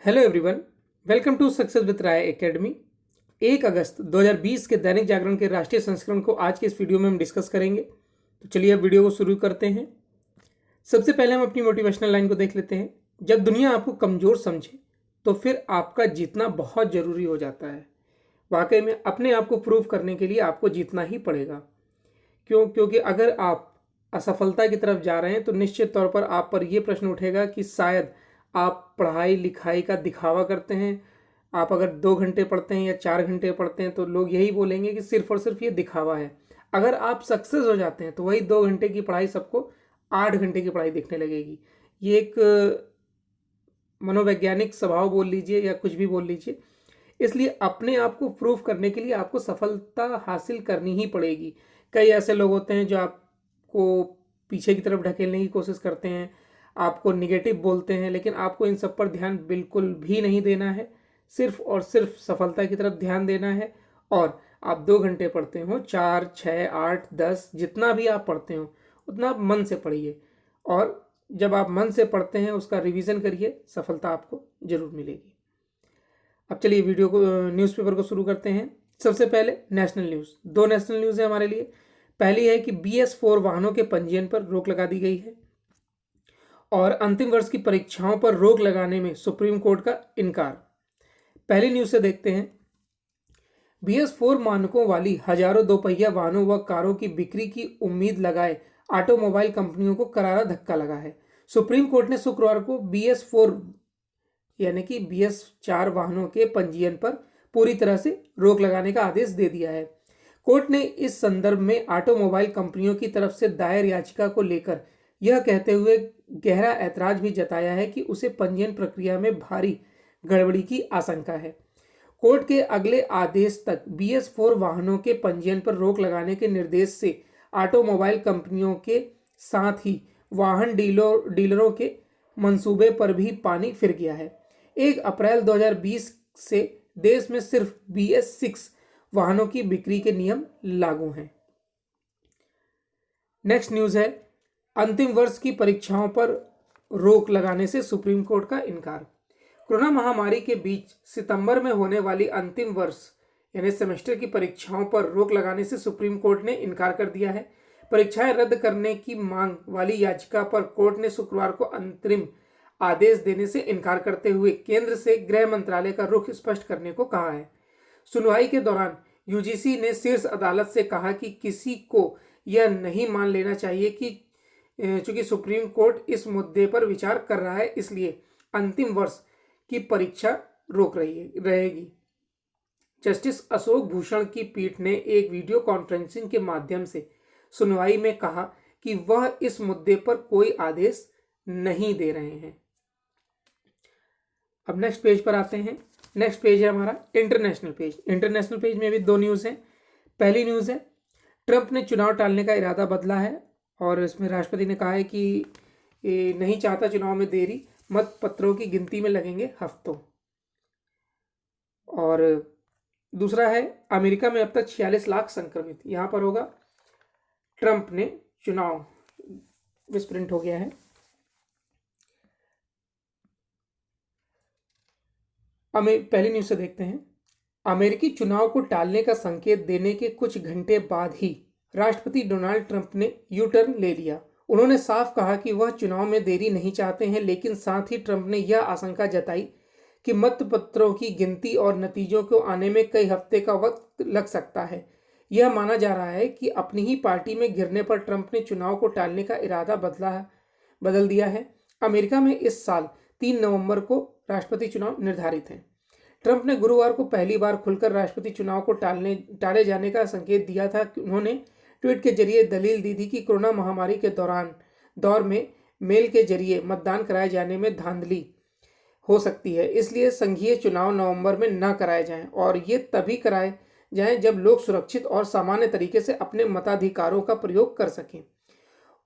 Hello everyone, welcome to success with Rai academy. 1 अगस्त 2020 के दैनिक जागरण के राष्ट्रीय संस्करण को आज के इस वीडियो में हम डिस्कस करेंगे। तो चलिए अब वीडियो को शुरू करते हैं। सबसे पहले हम अपनी मोटिवेशनल लाइन को देख लेते हैं। जब दुनिया आपको कमज़ोर समझे तो फिर आपका जीतना बहुत ज़रूरी हो जाता है। वाकई में अपने आप को प्रूव करने के लिए आपको जीतना ही पड़ेगा। क्योंकि अगर आप असफलता की तरफ जा रहे हैं तो निश्चित तौर पर आप पर यह प्रश्न उठेगा कि शायद आप पढ़ाई लिखाई का दिखावा करते हैं। आप अगर 2 घंटे पढ़ते हैं या 4 घंटे पढ़ते हैं तो लोग यही बोलेंगे कि सिर्फ और सिर्फ ये दिखावा है। अगर आप सक्सेस हो जाते हैं तो वही 2 घंटे की पढ़ाई सबको 8 घंटे की पढ़ाई दिखने लगेगी। ये एक मनोवैज्ञानिक स्वभाव बोल लीजिए या कुछ भी बोल लीजिए। इसलिए अपने आप को प्रूव करने के लिए आपको सफलता हासिल करनी ही पड़ेगी। कई ऐसे लोग होते हैं जो आपको पीछे की तरफ ढकेलने की कोशिश करते हैं, आपको निगेटिव बोलते हैं, लेकिन आपको इन सब पर ध्यान बिल्कुल भी नहीं देना है। सिर्फ और सिर्फ सफलता की तरफ ध्यान देना है। और आप 2 घंटे पढ़ते हो, 4, 6, 8, 10 जितना भी आप पढ़ते हो उतना आप मन से पढ़िए। और जब आप मन से पढ़ते हैं उसका रिवीजन करिए, सफलता आपको जरूर मिलेगी। अब चलिए वीडियो को न्यूज़पेपर को शुरू करते हैं। सबसे पहले नेशनल न्यूज़, 2 नेशनल न्यूज़ है हमारे लिए। पहली है कि BS4 वाहनों के पंजीयन पर रोक लगा दी गई है और अंतिम वर्ष की परीक्षाओं पर रोक लगाने में सुप्रीम कोर्ट का इनकार। पहली न्यूज़ से देखते हैं। BS4 मानकों वाली हजारों दोपहिया वाहनों व कारों की बिक्री की उम्मीद लगाए ऑटोमोबाइल कंपनियों को करारा धक्का लगा है। सुप्रीम कोर्ट ने शुक्रवार को BS4 यानी कि BS4 वाहनों के पंजीयन पर पूरी तरह से रोक लगाने का आदेश दे दिया है। कोर्ट ने इस संदर्भ में ऑटोमोबाइल कंपनियों की तरफ से दायर याचिका को लेकर यह कहते हुए गहरा ऐतराज भी जताया है कि उसे पंजीयन प्रक्रिया में भारी गड़बड़ी की आशंका है। कोर्ट के अगले आदेश तक BS4 वाहनों के पंजीयन पर रोक लगाने के निर्देश से ऑटोमोबाइल कंपनियों के साथ ही वाहन डीलरों के मंसूबे पर भी पानी फिर गया है। 1 अप्रैल 2020 से देश में सिर्फ BS6 वाहनों की बिक्री के नियम लागू हैं। नेक्स्ट न्यूज़ है, अंतिम वर्ष की परीक्षाओं पर रोक लगाने से सुप्रीम कोर्ट का इनकार। कोरोना महामारी के बीच सितंबर में होने वाली अंतिम वर्ष यानी सेमेस्टर की परीक्षाओं पर रोक लगाने से सुप्रीम कोर्ट ने इनकार कर दिया है। परीक्षाएं रद्द करने की मांग वाली याचिका पर कोर्ट ने शुक्रवार को अंतरिम आदेश देने से इनकार करते हुए केंद्र से गृह मंत्रालय का रुख स्पष्ट करने को कहा है। सुनवाई के दौरान UGC ने शीर्ष अदालत से कहा कि किसी को यह नहीं मान लेना चाहिए कि चूंकि सुप्रीम कोर्ट इस मुद्दे पर विचार कर रहा है इसलिए अंतिम वर्ष की परीक्षा रोक रहेगी। जस्टिस अशोक भूषण की पीठ ने एक वीडियो कॉन्फ्रेंसिंग के माध्यम से सुनवाई में कहा कि वह इस मुद्दे पर कोई आदेश नहीं दे रहे हैं। अब नेक्स्ट पेज पर आते हैं। नेक्स्ट पेज है हमारा इंटरनेशनल पेज। इंटरनेशनल पेज में भी 2 न्यूज़ हैं। पहली न्यूज़ है, ट्रंप ने चुनाव टालने का इरादा बदला है और इसमें राष्ट्रपति ने कहा है कि नहीं चाहता चुनाव में देरी, मत पत्रों की गिनती में लगेंगे हफ्तों। और दूसरा है, अमेरिका में अब तक 46 लाख संक्रमित। यहां पर होगा ट्रंप ने चुनाव विस्प्रिंट हो गया है। पहली न्यूज़ से देखते हैं। अमेरिकी चुनाव को टालने का संकेत देने के कुछ घंटे बाद ही राष्ट्रपति डोनाल्ड ट्रंप ने यू टर्न ले लिया। उन्होंने साफ कहा कि वह चुनाव में देरी नहीं चाहते हैं, लेकिन साथ ही ट्रंप ने यह आशंका जताई कि मतपत्रों की गिनती और नतीजों को आने में कई हफ्ते का वक्त लग सकता है। यह माना जा रहा है कि अपनी ही पार्टी में गिरने पर ट्रंप ने चुनाव को टालने का इरादा बदल दिया है। अमेरिका में इस साल 3 नवंबर को राष्ट्रपति चुनाव निर्धारित हैं। ट्रंप ने गुरुवार को पहली बार खुलकर राष्ट्रपति चुनाव को टाले जाने का संकेत दिया था। उन्होंने ट्वीट के जरिए दलील दी थी कि कोरोना महामारी के दौर में मेल के जरिए मतदान कराए जाने में धांधली हो सकती है, इसलिए संघीय चुनाव नवंबर में न कराए जाएं और ये तभी कराए जाएं जब लोग सुरक्षित और सामान्य तरीके से अपने मताधिकारों का प्रयोग कर सकें।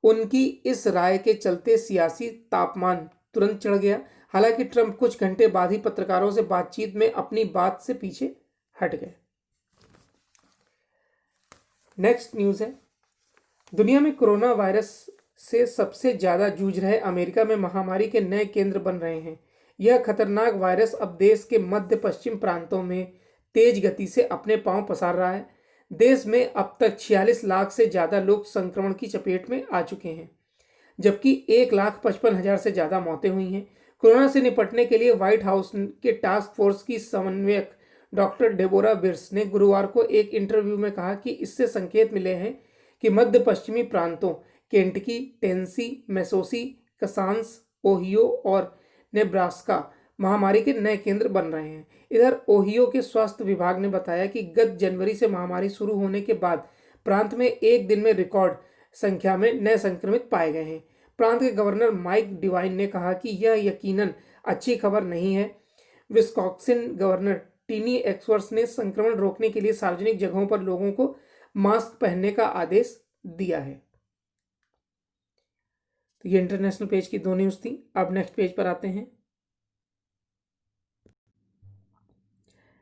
उनकी इस राय के चलते सियासी तापमान तुरंत चढ़ गया। हालांकि ट्रंप कुछ घंटे बाद ही पत्रकारों से बातचीत में अपनी बात से पीछे हट गए। नेक्स्ट न्यूज़ है, दुनिया में कोरोना वायरस से सबसे ज़्यादा जूझ रहे अमेरिका में महामारी के नए केंद्र बन रहे हैं। यह खतरनाक वायरस अब देश के मध्य पश्चिम प्रांतों में तेज गति से अपने पांव पसार रहा है। देश में अब तक 46 लाख से ज्यादा लोग संक्रमण की चपेट में आ चुके हैं, जबकि 1,55,000 से ज्यादा मौतें हुई हैं। कोरोना से निपटने के लिए व्हाइट हाउस के टास्क फोर्स की समन्वयक डॉक्टर डेबोरा बिर्स ने गुरुवार को एक इंटरव्यू में कहा कि इससे संकेत मिले हैं कि मध्य पश्चिमी प्रांतों केंटकी, टेनेसी, मैसाचुसेट्स, ओहियो और नेब्रास्का महामारी के नए केंद्र बन रहे हैं। इधर ओहियो के स्वास्थ्य विभाग ने बताया कि गत जनवरी से महामारी शुरू होने के बाद प्रांत में एक दिन में रिकॉर्ड संख्या में नए संक्रमित पाए गए हैं। प्रांत के गवर्नर माइक डिवाइन ने कहा कि यह यकीनन अच्छी खबर नहीं है। विस्कॉन्सिन गवर्नर टीनी एक्सवर्स ने संक्रमण रोकने के लिए सार्वजनिक जगहों पर लोगों को मास्क पहनने का आदेश दिया है। तो ये इंटरनेशनल पेज की 2 न्यूज थी। अब नेक्स्ट पेज पर आते हैं।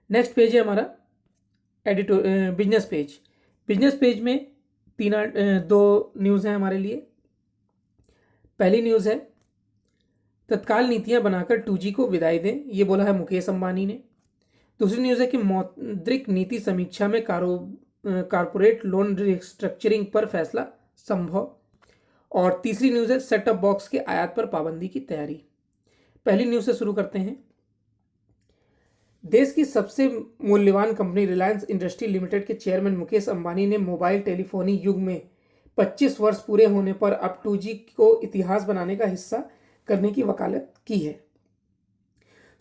नेक्स्ट पेज है हमारा बिजनेस पेज। बिजनेस पेज में 2 न्यूज़ हैं हमारे लिए। पहली न्यूज़ है, तत्काल नीतियां बनाकर 2G को विदाई दें, ये बोला है मुकेश अंबानी ने। दूसरी न्यूज़ है कि मौद्रिक नीति समीक्षा में कारपोरेट लोन रिस्ट्रक्चरिंग पर फैसला संभव। और तीसरी न्यूज़ है, सेट टॉप बॉक्स के आयात पर पाबंदी की तैयारी। पहली न्यूज़ से शुरू करते हैं। देश की सबसे मूल्यवान कंपनी रिलायंस इंडस्ट्री लिमिटेड के चेयरमैन मुकेश अंबानी ने मोबाइल टेलीफोनी युग में 25 वर्ष पूरे होने पर अब 2G को इतिहास बनाने का हिस्सा करने की वकालत की है।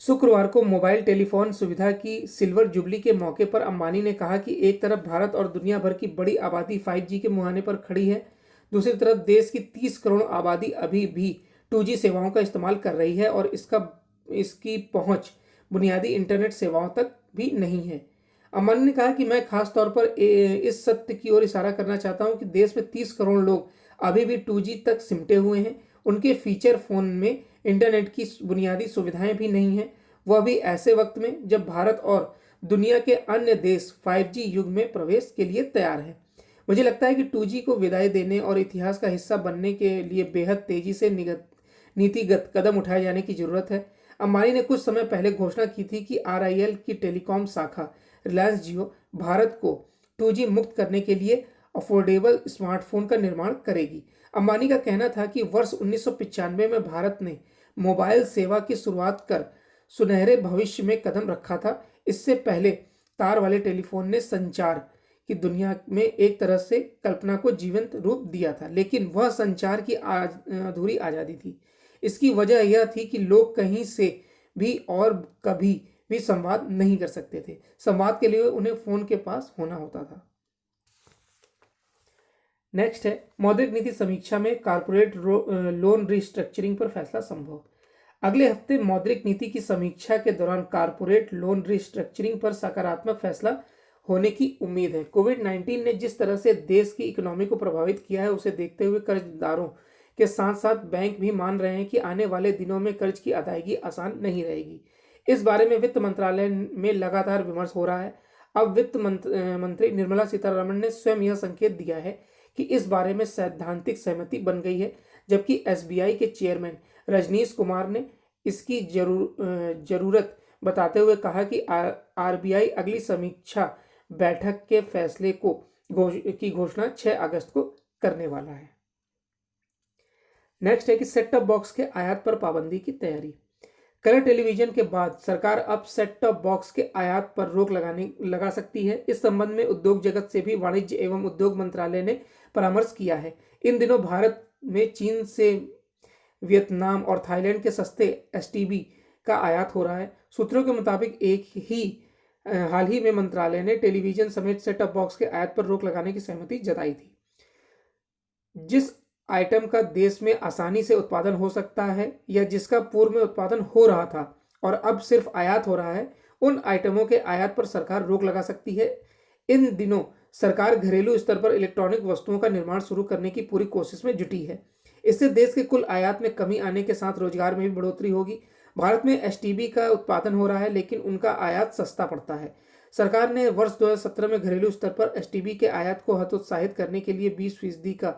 शुक्रवार को मोबाइल टेलीफोन सुविधा की सिल्वर जुबली के मौके पर अंबानी ने कहा कि एक तरफ भारत और दुनिया भर की बड़ी आबादी 5G के मुहाने पर खड़ी है, दूसरी तरफ देश की 30 करोड़ आबादी अभी भी 2G सेवाओं का इस्तेमाल कर रही है और इसकी पहुंच बुनियादी इंटरनेट सेवाओं तक भी नहीं है। अंबानी ने कहा कि मैं खास तौर पर इस सत्य की ओर इशारा करना चाहता हूं कि देश में 30 करोड़ लोग अभी भी 2G तक सिमटे हुए हैं। उनके फीचर फोन में इंटरनेट की बुनियादी सुविधाएं भी नहीं हैं, वह भी ऐसे वक्त में जब भारत और दुनिया के अन्य देश 5G युग में प्रवेश के लिए तैयार हैं। मुझे लगता है कि 2G को विदाई देने और इतिहास का हिस्सा बनने के लिए बेहद तेजी से नीतिगत कदम उठाए जाने की जरूरत है। अंबानी ने कुछ समय पहले घोषणा की थी कि RIL की टेलीकॉम शाखा रिलायंस जियो भारत को 2G मुक्त करने के लिए अफोर्डेबल स्मार्टफोन का निर्माण करेगी। अंबानी का कहना था कि वर्ष 1995 में भारत ने मोबाइल सेवा की शुरुआत कर सुनहरे भविष्य में कदम रखा था। इससे पहले तार वाले टेलीफोन ने संचार की दुनिया में एक तरह से कल्पना को जीवंत रूप दिया था, लेकिन वह संचार की अधूरी आज़ादी थी। इसकी वजह यह थी कि लोग कहीं से भी और कभी भी संवाद नहीं कर सकते थे। संवाद के लिए उन्हें फोन के पास होना होता था। नेक्स्ट है, मौद्रिक नीति समीक्षा में कारपोरेट लोन रिस्ट्रक्चरिंग पर फैसला संभव। अगले हफ्ते मौद्रिक नीति की समीक्षा के दौरान कारपोरेट लोन रिस्ट्रक्चरिंग पर सकारात्मक फैसला होने की उम्मीद है। कोविड-19 ने जिस तरह से देश की इकोनॉमी को प्रभावित किया है, उसे देखते हुए कर्जदारों के साथ साथ बैंक भी मान रहे हैं कि आने वाले दिनों में कर्ज की अदायगी आसान नहीं रहेगी। इस बारे में वित्त मंत्रालय में लगातार विमर्श हो रहा है। अब वित्त मंत्री निर्मला सीतारमण ने स्वयं यह संकेत दिया है कि इस बारे में सैद्धांतिक सहमति बन गई है, जबकि SBI के चेयरमैन रजनीश कुमार ने इसकी जरूरत बताते हुए कहा कि RBI अगली समीक्षा बैठक के फैसले की घोषणा 6 अगस्त को करने वाला है। नेक्स्ट है कि सेट टॉप बॉक्स के आयात पर पाबंदी की तैयारी। कलर टेलीविजन के बाद सरकार अब सेट टॉप बॉक्स के आयात पर रोक लगा सकती है। इस संबंध में उद्योग जगत से भी वाणिज्य एवं उद्योग मंत्रालय ने परामर्श किया है। इन दिनों भारत में चीन से वियतनाम और थाईलैंड के सस्ते STB का आयात हो रहा है। सूत्रों के मुताबिक हाल ही में मंत्रालय ने टेलीविजन समेत सेट टॉप बॉक्स के आयात पर रोक लगाने की सहमति जताई थी। जिस आइटम का देश में आसानी से उत्पादन हो सकता है या जिसका पूर्व में उत्पादन हो रहा था और अब सिर्फ आयात हो रहा है, उन आइटमों के आयात पर सरकार रोक लगा सकती है। इन दिनों सरकार घरेलू स्तर पर इलेक्ट्रॉनिक वस्तुओं का निर्माण शुरू करने की पूरी कोशिश में जुटी है। इससे देश के कुल आयात में कमी आने के साथ रोजगार में भी बढ़ोतरी होगी। भारत में STB का उत्पादन हो रहा है, लेकिन उनका आयात सस्ता पड़ता है। सरकार ने वर्ष 2017 में घरेलू स्तर पर STB के आयात को हतोत्साहित करने के लिए 20% का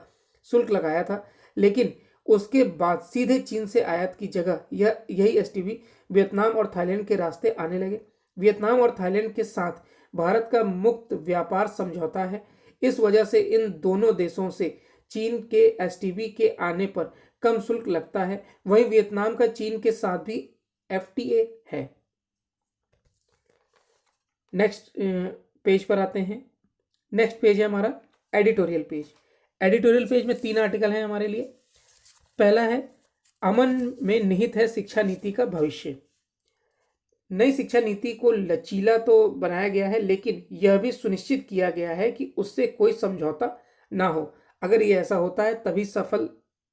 शुल्क लगाया था, लेकिन उसके बाद सीधे चीन से आयात की जगह यही STB वियतनाम और थाईलैंड के रास्ते आने लगे। वियतनाम और थाईलैंड के साथ भारत का मुक्त व्यापार समझौता है। इस वजह से इन दोनों देशों से चीन के एसटीबी के आने पर कम शुल्क लगता है। वहीं वियतनाम का चीन के साथ भी एफटीए है। नेक्स्ट पेज पर आते हैं। नेक्स्ट पेज है हमारा एडिटोरियल पेज। एडिटोरियल पेज में 3 आर्टिकल हैं हमारे लिए। पहला है, अमन में निहित है शिक्षा नीति का भविष्य। नई शिक्षा नीति को लचीला तो बनाया गया है, लेकिन यह भी सुनिश्चित किया गया है कि उससे कोई समझौता ना हो। अगर ये ऐसा होता है तभी सफल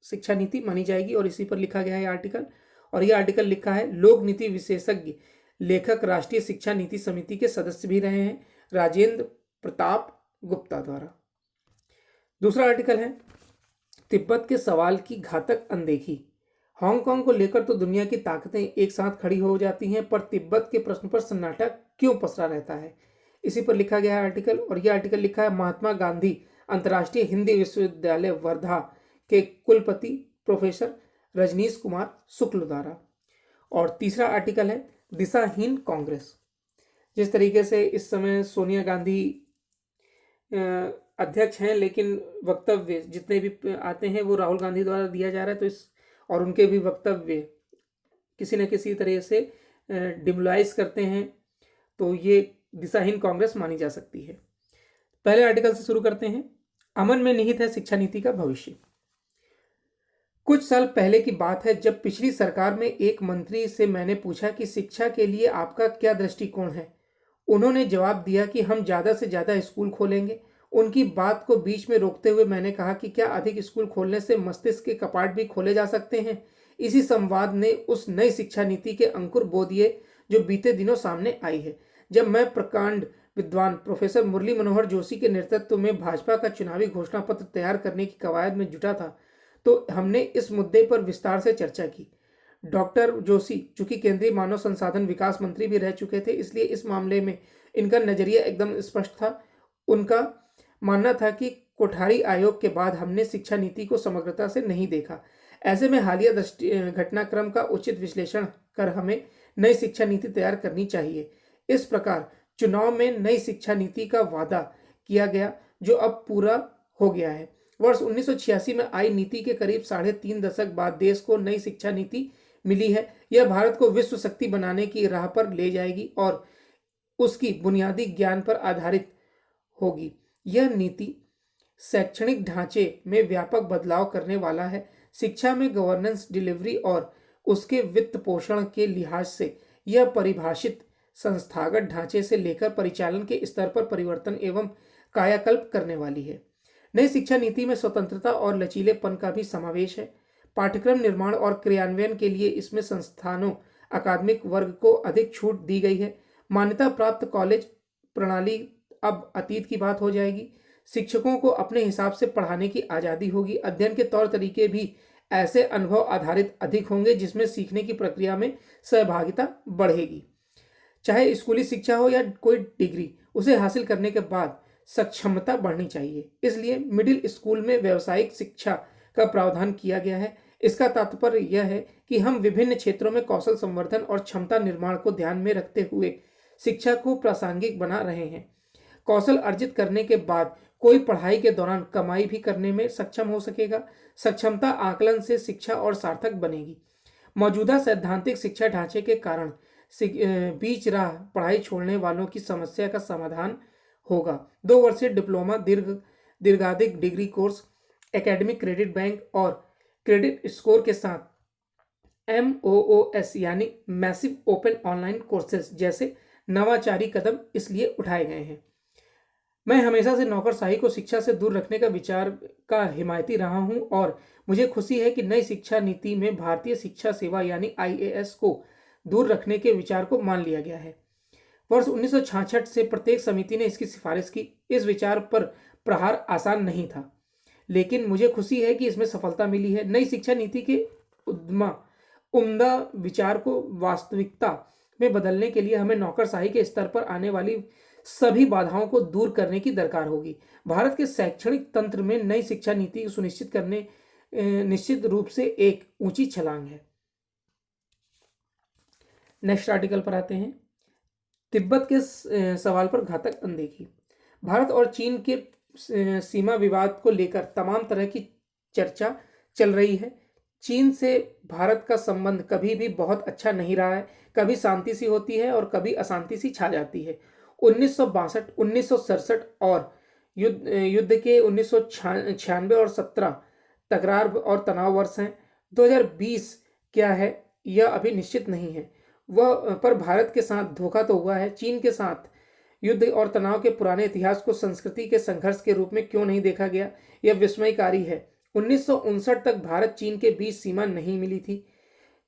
शिक्षा नीति मानी जाएगी, और इसी पर लिखा गया है आर्टिकल। और यह आर्टिकल लिखा है लोक नीति विशेषज्ञ, लेखक राष्ट्रीय शिक्षा नीति समिति के सदस्य भी रहे हैं, राजेंद्र प्रताप गुप्ता द्वारा। दूसरा आर्टिकल है, तिब्बत के सवाल की घातक अनदेखी। हांगकांग को लेकर तो दुनिया की ताकतें एक साथ खड़ी हो जाती हैं, पर तिब्बत के प्रश्न पर सन्नाटा क्यों पसरा रहता है, इसी पर लिखा गया है आर्टिकल। और यह आर्टिकल लिखा है महात्मा गांधी अंतर्राष्ट्रीय हिंदी विश्वविद्यालय वर्धा के कुलपति प्रोफेसर रजनीश कुमार शुक्ल द्वारा। और तीसरा आर्टिकल है, दिशाहीन कांग्रेस। जिस तरीके से इस समय सोनिया गांधी अध्यक्ष हैं, लेकिन वक्तव्य जितने भी आते हैं वो राहुल गांधी द्वारा दिया जा रहा है, तो इस और उनके भी वक्तव्य किसी न किसी तरह से डिमोलाइज करते हैं, तो ये दिशाहीन कांग्रेस मानी जा सकती है। पहले आर्टिकल से शुरू करते हैं। अमन में निहित है शिक्षा नीति का भविष्य। कुछ साल पहले की बात है, जब पिछली सरकार में एक मंत्री से मैंने पूछा कि शिक्षा के लिए आपका क्या दृष्टिकोण है। उन्होंने जवाब दिया कि हम ज़्यादा से ज़्यादा स्कूल खोलेंगे। उनकी बात को बीच में रोकते हुए मैंने कहा कि क्या अधिक स्कूल खोलने से मस्तिष्क के कपाट भी खोले जा सकते हैं। इसी संवाद ने उस नई शिक्षा नीति के अंकुर बो दिए जो बीते दिनों सामने आई है। जब मैं प्रकांड विद्वान प्रोफेसर मुरली मनोहर जोशी के नेतृत्व में भाजपा का चुनावी घोषणा पत्र तैयार करने की कवायद में जुटा था, तो हमने इस मुद्दे पर विस्तार से चर्चा की। डॉक्टर जोशी चूंकि केंद्रीय मानव संसाधन विकास मंत्री भी रह चुके थे, इसलिए इस मामले में इनका नजरिया एकदम स्पष्ट था। उनका मानना था कि कोठारी आयोग के बाद हमने शिक्षा नीति को समग्रता से नहीं देखा। ऐसे में हालिया घटनाक्रम का उचित विश्लेषण कर हमें नई शिक्षा नीति तैयार करनी चाहिए। इस प्रकार चुनाव में नई शिक्षा नीति का वादा किया गया, जो अब पूरा हो गया है। वर्ष 1986 में आई नीति के करीब 3.5 दशक बाद देश को नई शिक्षा नीति मिली है। यह भारत को विश्व शक्ति बनाने की राह पर ले जाएगी और उसकी बुनियादी ज्ञान पर आधारित होगी। यह नीति शैक्षणिक ढांचे में व्यापक बदलाव करने वाला है। शिक्षा में गवर्नेंस, डिलीवरी और उसके वित्त पोषण के लिहाज से यह परिभाषित संस्थागत ढांचे से लेकर परिचालन के स्तर पर परिवर्तन एवं कायाकल्प करने वाली है। नई शिक्षा नीति में स्वतंत्रता और लचीलेपन का भी समावेश है। पाठ्यक्रम निर्माण और क्रियान्वयन के लिए इसमें संस्थानों, अकादमिक वर्ग को अधिक छूट दी गई है। मान्यता प्राप्त कॉलेज प्रणाली अब अतीत की बात हो जाएगी। शिक्षकों को अपने हिसाब से पढ़ाने की आज़ादी होगी। अध्ययन के तौर तरीके भी ऐसे अनुभव आधारित अधिक होंगे, जिसमें सीखने की प्रक्रिया में सहभागिता बढ़ेगी। चाहे स्कूली शिक्षा हो या कोई डिग्री, उसे हासिल करने के बाद सक्षमता बढ़नी चाहिए। इसलिए मिडिल स्कूल में व्यावसायिक शिक्षा का प्रावधान किया गया है। इसका तात्पर्य यह है कि हम विभिन्न क्षेत्रों में कौशल संवर्धन और क्षमता निर्माण को ध्यान में रखते हुए शिक्षा को प्रासंगिक बना रहे हैं। कौशल अर्जित करने के बाद कोई पढ़ाई के दौरान कमाई भी करने में सक्षम हो सकेगा। सक्षमता आकलन से शिक्षा और सार्थक बनेगी। मौजूदा सैद्धांतिक शिक्षा ढांचे के कारण बीच राह पढ़ाई छोड़ने वालों की समस्या का समाधान होगा। 2 वर्षीय डिप्लोमा, दीर्घाधिक degree course, academic credit bank और क्रेडिट स्कोर के साथ MOOS यानी मैसिव ओपन ऑनलाइन कोर्सेज जैसे नवाचारी कदम इसलिए उठाए गए हैं। मैं हमेशा से नौकरशाही को शिक्षा से दूर रखने का विचार का हिमायती रहा हूं और मुझे खुशी है कि नई शिक्षा नीति में भारतीय शिक्षा सेवा यानी IAS को दूर रखने के विचार को मान लिया गया है। वर्ष 1966 से प्रत्येक समिति ने इसकी सिफारिश की। इस विचार पर प्रहार आसान नहीं था, लेकिन मुझे खुशी है कि इसमें सफलता मिली है। नई शिक्षा नीति के उम्दा विचार को वास्तविकता में बदलने के लिए हमें नौकरशाही के स्तर पर आने वाली सभी बाधाओं को दूर करने की दरकार होगी। भारत के शैक्षणिक तंत्र में नई शिक्षा नीति को सुनिश्चित करने निश्चित रूप से एक ऊंची छलांग है। नेक्स्ट आर्टिकल पर आते हैं। तिब्बत के सवाल पर घातक अनदेखी। भारत और चीन के सीमा विवाद को लेकर तमाम तरह की चर्चा चल रही है। चीन से भारत का संबंध कभी भी बहुत अच्छा नहीं रहा है। कभी शांति सी होती है और कभी अशांति सी छा जाती है। 1962, 1967 और युद्ध के 1996 और 17 तकरार और तनाव वर्ष हैं। 2020 क्या है यह अभी निश्चित नहीं है। वह पर भारत के साथ धोखा तो हुआ है। चीन के साथ युद्ध और तनाव के पुराने इतिहास को संस्कृति के संघर्ष के रूप में क्यों नहीं देखा गया, यह विस्मयकारी है। 1959 तक भारत चीन के बीच सीमा नहीं मिली थी।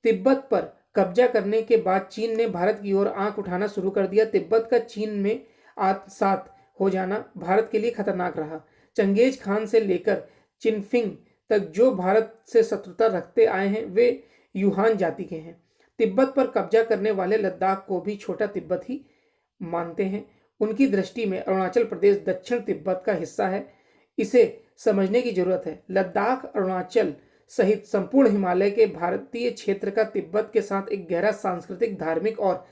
तिब्बत पर कब्जा करने के बाद चीन ने भारत की ओर आंख उठाना शुरू कर दिया। तिब्बत का चीन में आत्मसात हो जाना भारत के लिए खतरनाक रहा। चंगेज खान से लेकर चिनफिंग तक जो भारत से शत्रुता रखते आए हैं वे यूहान जाति के हैं। तिब्बत पर कब्जा करने वाले लद्दाख को भी छोटा तिब्बत ही मानते हैं। उनकी दृष्टि में अरुणाचल प्रदेश दक्षिण तिब्बत का हिस्सा है। इसे समझने की जरूरत है। लद्दाख अरुणाचल सहित संपूर्ण हिमालय के भारतीय क्षेत्र का तिब्बत के साथ एक गहरा सांस्कृतिक, धार्मिक और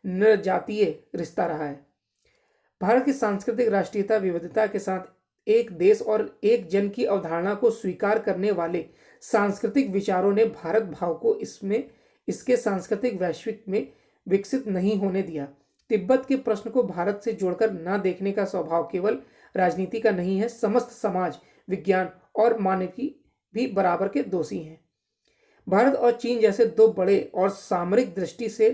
नृजातीय रिश्ता रहा है। भारत की सांस्कृतिक राष्ट्रीयता विविधता के साथ एक देश और एक जन की अवधारणा को स्वीकार करने वाले सांस्कृतिक विचारों ने भारत भाव को इसके सांस्कृतिक वैश्विक में विकसित नहीं होने दिया। तिब्बत के प्रश्न को भारत से जोड़कर न देखने का स्वभाव केवल राजनीति का नहीं है। समस्त समाज, विज्ञान और मानविकी भी बराबर के दोषी हैं। भारत और चीन जैसे दो बड़े और सामरिक दृष्टि से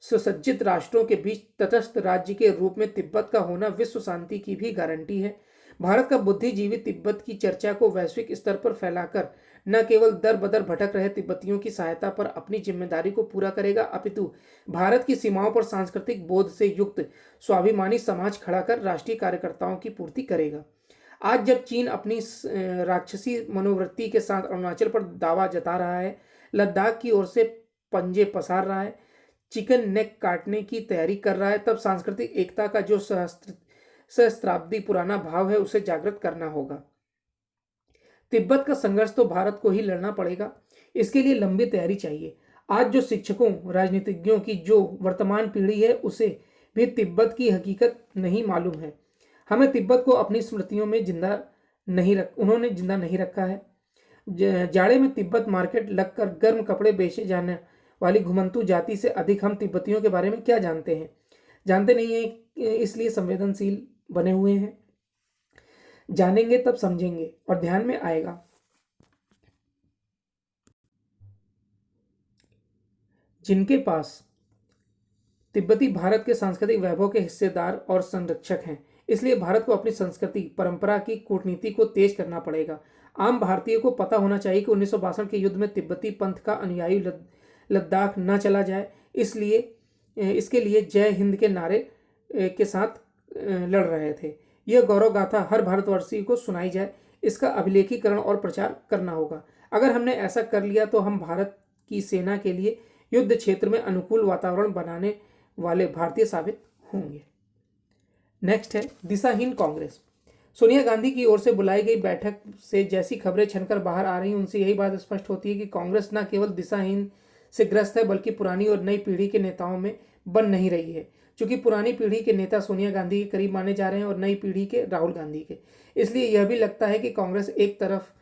सुसज्जित राष्ट्रों के बीच तटस्थ राज्य के रूप में तिब्बत का होना विश्व शांति की भी गारंटी है। भारत का बुद्धिजीवी तिब्बत की चर्चा को वैश्विक स्तर पर फैलाकर न केवल दर बदर भटक रहे तिब्बतियों की सहायता पर अपनी जिम्मेदारी को पूरा करेगा, अपितु भारत की सीमाओं पर सांस्कृतिक बोध से युक्त स्वाभिमानी समाज खड़ा कर राष्ट्रीय कार्यकर्ताओं की पूर्ति करेगा। आज जब चीन अपनी राक्षसी मनोवृत्ति के साथ अरुणाचल पर दावा जता रहा है, लद्दाख की ओर से पंजे पसार रहा है, चिकन नेक काटने की तैयारी कर रहा है, तब सांस्कृतिक एकता का जो सहस्त्राब्दी पुराना भाव है उसे जागृत करना होगा। तिब्बत का संघर्ष तो भारत को ही लड़ना पड़ेगा। इसके लिए लंबी तैयारी चाहिए। आज जो शिक्षकों, राजनीतिज्ञों की जो वर्तमान पीढ़ी है उसे भी तिब्बत की हकीकत नहीं मालूम है। हमें तिब्बत को अपनी स्मृतियों में उन्होंने जिंदा नहीं रखा है। जाड़े में तिब्बत मार्केट लगकर गर्म कपड़े बेचे जाने वाली घुमंतू जाति से अधिक हम तिब्बतियों के बारे में क्या जानते हैं? जानते नहीं हैं, इसलिए संवेदनशील बने हुए हैं। जानेंगे तब समझेंगे और ध्यान में आएगा। जिनके पास तिब्बती भारत के सांस्कृतिक वैभव के हिस्सेदार और संरक्षक हैं। इसलिए भारत को अपनी संस्कृति, परंपरा की कूटनीति को तेज करना पड़ेगा। आम भारतीय को पता होना चाहिए कि 1962 के युद्ध में तिब्बती पंथ का अनुयायी लद्दाख न चला जाए। इसके लिए जय हिंद के नारे के साथ लड़ रहे थे। यह गौरव गाथा हर भारतवर्षी को सुनाई जाए। इसका अभिलेखीकरण और प्रचार करना होगा। अगर हमने ऐसा कर लिया तो हम भारत की सेना के लिए युद्ध क्षेत्र में अनुकूल वातावरण बनाने वाले भारतीय साबित होंगे। नेक्स्ट है दिशाहीन कांग्रेस। सोनिया गांधी की ओर से बुलाई गई बैठक से जैसी खबरें छनकर बाहर आ रही हैं उनसे यही बात स्पष्ट होती है कि कांग्रेस न केवल दिशाहीन से ग्रस्त है बल्कि पुरानी और नई पीढ़ी के नेताओं में बन नहीं रही है। क्योंकि पुरानी पीढ़ी के नेता सोनिया गांधी के करीब माने जा रहे हैं और नई पीढ़ी के राहुल गांधी के, इसलिए यह भी लगता है कि कांग्रेस एक तरफ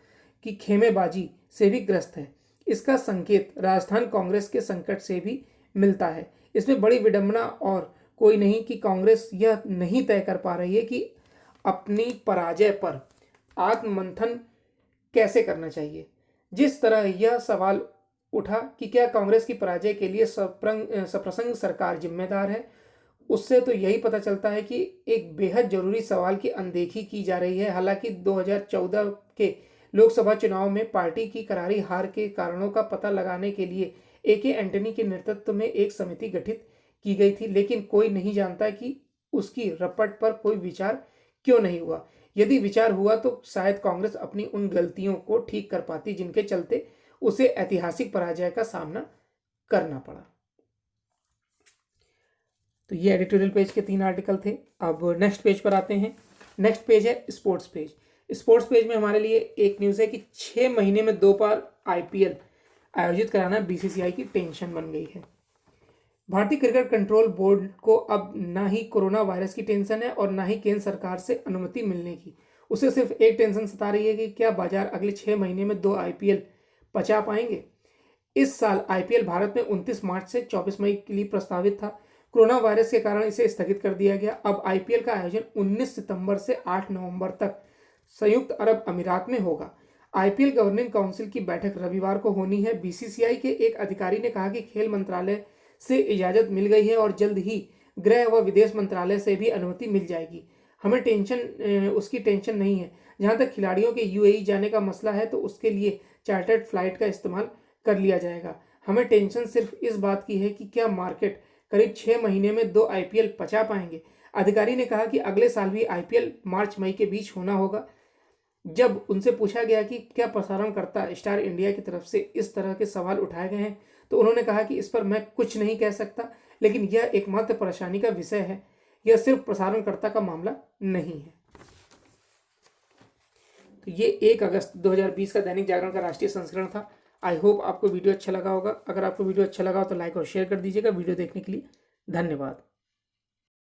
की खेमेबाजी से भी ग्रस्त है। इसका संकेत राजस्थान कांग्रेस के संकट से भी मिलता है। इसमें बड़ी विडंबना और कोई नहीं कि कांग्रेस यह नहीं तय कर पा रही है कि अपनी पराजय पर आत्ममंथन कैसे करना चाहिए। जिस तरह यह सवाल उठा कि क्या कांग्रेस की पराजय के लिए सप्रसंग सरकार जिम्मेदार है, उससे तो यही पता चलता है कि एक बेहद जरूरी सवाल की अनदेखी की जा रही है। हालांकि 2014 के लोकसभा चुनाव में पार्टी की करारी हार के कारणों का पता लगाने के लिए AK एंटनी के नेतृत्व में एक समिति गठित की गई थी, लेकिन कोई नहीं जानता कि उसकी रपट पर कोई विचार क्यों नहीं हुआ। यदि विचार हुआ तो शायद कांग्रेस अपनी उन गलतियों को ठीक कर पाती जिनके चलते उसे ऐतिहासिक पराजय का सामना करना पड़ा। तो ये एडिटोरियल पेज के 3 आर्टिकल थे। अब नेक्स्ट पेज पर आते हैं। नेक्स्ट पेज है स्पोर्ट्स पेज। स्पोर्ट्स पेज में हमारे लिए एक न्यूज़ है कि 6 महीने में 2 बार IPL आयोजित कराना BCCI की टेंशन बन गई है। भारतीय क्रिकेट कंट्रोल बोर्ड को अब ना ही कोरोना वायरस की टेंशन है और ना ही केंद्र सरकार से अनुमति मिलने की। उसे सिर्फ एक टेंशन सता रही है कि क्या बाजार अगले 6 महीने में 2 IPL पचा पाएंगे। इस साल IPL भारत में 29 मार्च से 24 मई के लिए प्रस्तावित था। कोरोना वायरस के कारण इसे स्थगित कर दिया गया। अब IPL का आयोजन 19 सितंबर से 8 नवंबर तक संयुक्त अरब अमीरात में होगा। IPL गवर्निंग काउंसिल की बैठक रविवार को होनी है। BCCI के एक अधिकारी ने कहा कि खेल मंत्रालय से इजाज़त मिल गई है और जल्द ही गृह व विदेश मंत्रालय से भी अनुमति मिल जाएगी। हमें उसकी टेंशन नहीं है। जहां तक खिलाड़ियों के UAE जाने का मसला है तो उसके लिए चार्टर्ड फ्लाइट का इस्तेमाल कर लिया जाएगा। हमें टेंशन सिर्फ इस बात की है कि क्या मार्केट करीब 6 महीने में 2 IPL पचा पाएंगे। अधिकारी ने कहा कि अगले साल भी IPL मार्च मई के बीच होना होगा। जब उनसे पूछा गया कि क्या प्रसारणकर्ता स्टार इंडिया की तरफ से इस तरह के सवाल उठाए गए हैं तो उन्होंने कहा कि इस पर मैं कुछ नहीं कह सकता, लेकिन यह एकमात्र परेशानी का विषय है। यह सिर्फ प्रसारणकर्ता का मामला नहीं है। तो ये 1 अगस्त 2020 का दैनिक जागरण का राष्ट्रीय संस्करण था। आई होप आपको वीडियो अच्छा लगा होगा। अगर आपको वीडियो अच्छा लगा हो तो लाइक और शेयर कर दीजिएगा। वीडियो देखने के लिए धन्यवाद।